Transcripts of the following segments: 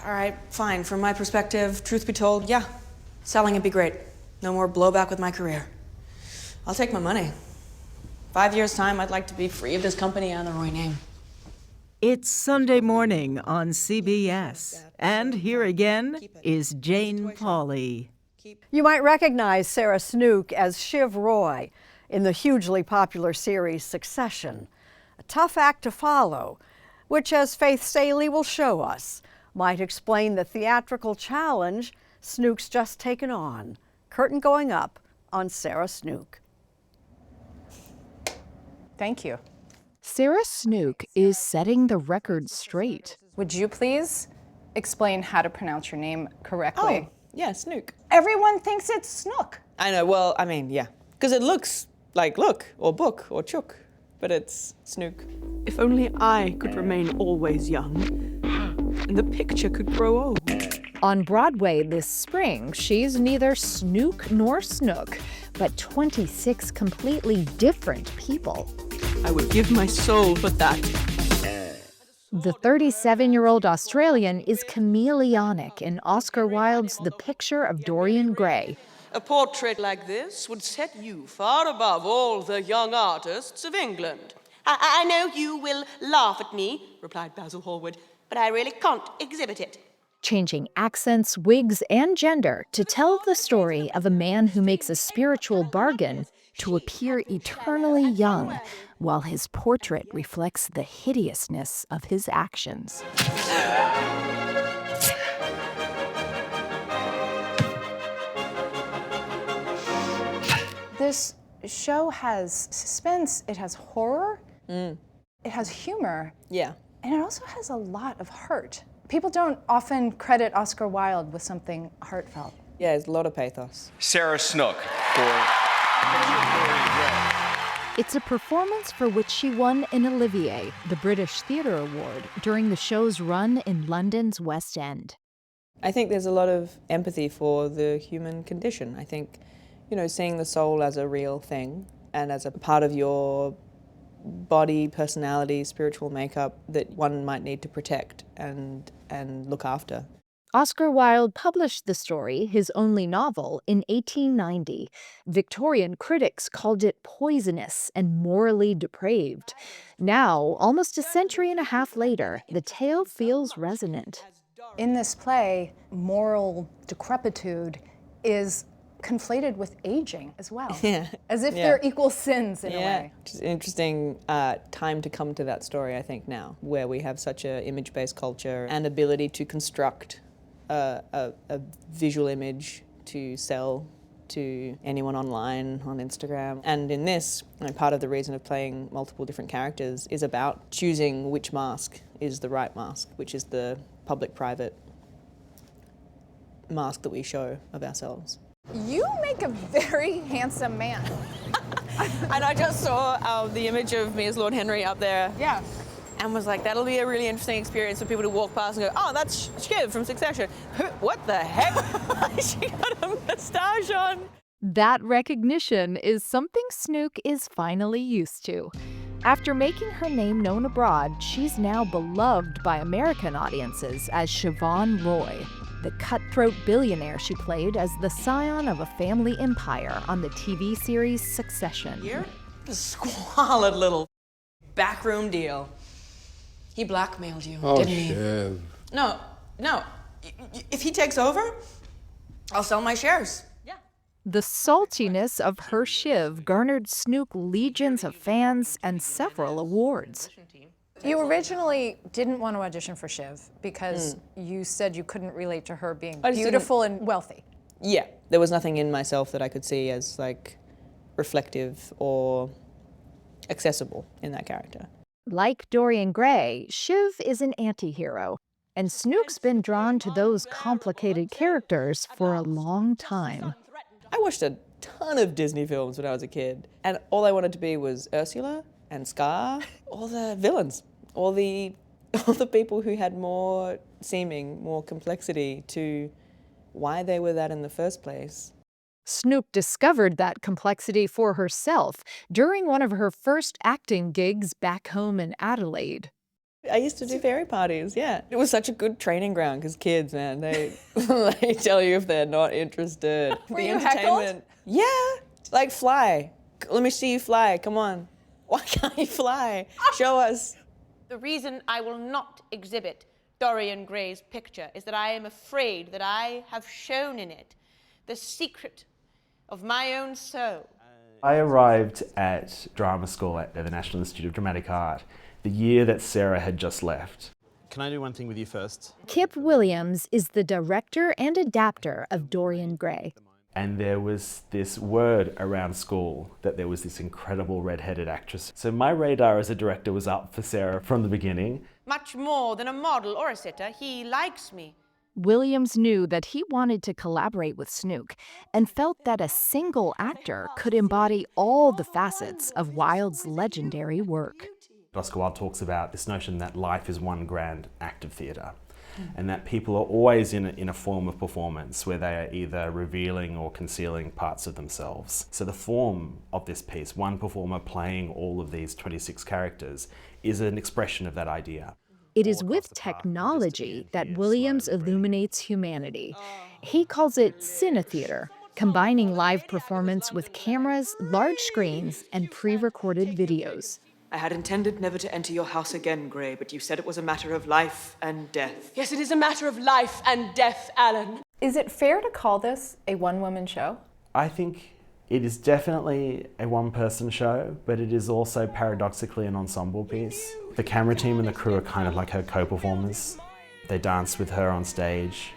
All right, fine. From my perspective, truth be told, yeah, selling would be great. No more blowback with my career. I'll take my money. 5 years' time, I'd like to be free of this company and the Roy name. It's Sunday morning on CBS. And here again is Jane Pauley. You might recognize Sarah Snook as Shiv Roy in the hugely popular series Succession. A tough act to follow, which, as Faith Salie will show us, might explain the theatrical challenge Snook's just taken on. Curtain going up on Sarah Snook. Thank you. Sarah Snook is setting the record straight. Would you please explain how to pronounce your name correctly? Oh, yeah, Snook. Everyone thinks it's Snook. I know, well, I mean, yeah. Because it looks like look, or book, or chook, but it's Snook. If only I could remain always young, and the picture could grow old. On Broadway this spring, she's neither Snook nor Snook, but 26 completely different people. I would give my soul for that. The 37-year-old Australian is chameleonic in Oscar Wilde's The Picture of Dorian Gray. A portrait like this would set you far above all the young artists of England. I know you will laugh at me, replied Basil Hallward, but I really can't exhibit it. Changing accents, wigs, and gender to tell the story of a man who makes a spiritual bargain to appear eternally young, while his portrait reflects the hideousness of his actions. This show has suspense, it has horror, it has humor, Yeah. and it also has a lot of hurt. People don't often credit Oscar Wilde with something heartfelt. Yeah, it's a lot of pathos. Sarah Snook for Picture of Dorian Gray. It's a performance for which she won an Olivier, the British Theatre Award, during the show's run in London's West End. I think there's a lot of empathy for the human condition. I think, seeing the soul as a real thing and as a part of your body, personality, spiritual makeup that one might need to protect and look after. Oscar Wilde published the story, his only novel, in 1890. Victorian critics called it poisonous and morally depraved. Now, almost a century and a half later, the tale feels resonant. In this play, moral decrepitude is conflated with aging as well. Yeah. As if they're equal sins in a way. Which is an interesting time to come to that story, I think, now, where we have such an image-based culture and ability to construct a visual image to sell to anyone online, on Instagram. And in this, part of the reason of playing multiple different characters is about choosing which mask is the right mask, which is the public-private mask that we show of ourselves. You make a very handsome man. And I just saw the image of me as Lord Henry up there. Yeah. And was like, that'll be a really interesting experience for people to walk past and go, oh, that's Shiv from Succession. What the heck? She got a moustache on. That recognition is something Snook is finally used to. After making her name known abroad, she's now beloved by American audiences as Siobhan Roy, the cutthroat billionaire she played as the scion of a family empire on the TV series Succession. Here? A squalid little backroom deal. He blackmailed you, didn't he? Shiv. No. If he takes over, I'll sell my shares. The saltiness of her Shiv garnered Snook legions of fans and several awards. You originally didn't want to audition for Shiv because you said you couldn't relate to her being beautiful and wealthy. Yeah, there was nothing in myself that I could see as reflective or accessible in that character. Like Dorian Gray, Shiv is an anti-hero, and Snook's been drawn to those complicated characters for a long time. I watched a ton of Disney films when I was a kid, and all I wanted to be was Ursula and Scar, all the villains, all the people who had more complexity to why they were that in the first place. Snook discovered that complexity for herself during one of her first acting gigs back home in Adelaide. I used to do fairy parties, yeah. It was such a good training ground because kids, man, they tell you if they're not interested. Were you heckled? Yeah, like fly. Let me see you fly, come on. Why can't you fly? Show us. The reason I will not exhibit Dorian Gray's picture is that I am afraid that I have shown in it the secret of my own soul. I arrived at drama school at the National Institute of Dramatic Art the year that Sarah had just left. Can I do one thing with you first? Kip Williams is the director and adapter of Dorian Gray. And there was this word around school that there was this incredible red-headed actress. So my radar as a director was up for Sarah from the beginning. Much more than a model or a sitter, he likes me. Williams knew that he wanted to collaborate with Snook and felt that a single actor could embody all the facets of Wilde's legendary work. Oscar Wilde talks about this notion that life is one grand act of theatre, and that people are always in a form of performance where they are either revealing or concealing parts of themselves. So the form of this piece, one performer playing all of these 26 characters, is an expression of that idea. It is with technology that Williams illuminates humanity. He calls it cinetheater, combining live performance with cameras, large screens, and pre-recorded videos. I had intended never to enter your house again, Gray, but you said it was a matter of life and death. Yes, it is a matter of life and death, Alan. Is it fair to call this a one-woman show? I think it is definitely a one-person show, but it is also paradoxically an ensemble piece. The camera team and the crew are kind of like her co-performers. They dance with her on stage,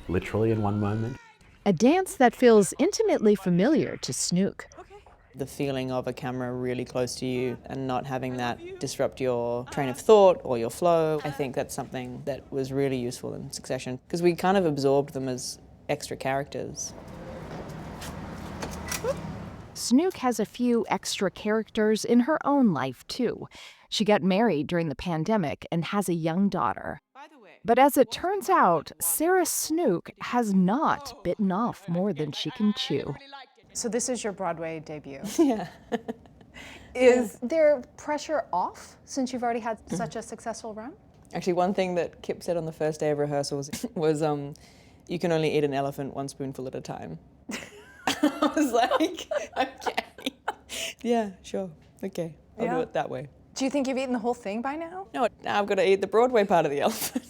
literally in one moment. A dance that feels intimately familiar to Snook. The feeling of a camera really close to you and not having that disrupt your train of thought or your flow. I think that's something that was really useful in Succession because we kind of absorbed them as extra characters. Snook has a few extra characters in her own life, too. She got married during the pandemic and has a young daughter. But as it turns out, Sarah Snook has not bitten off more than she can chew. So this is your Broadway debut. Yeah. Is there pressure off since you've already had such a successful run? Actually, one thing that Kip said on the first day of rehearsals was you can only eat an elephant one spoonful at a time. I was like, okay. Yeah, sure. Okay, I'll do it that way. Do you think you've eaten the whole thing by now? No, now I've got to eat the Broadway part of the elephant.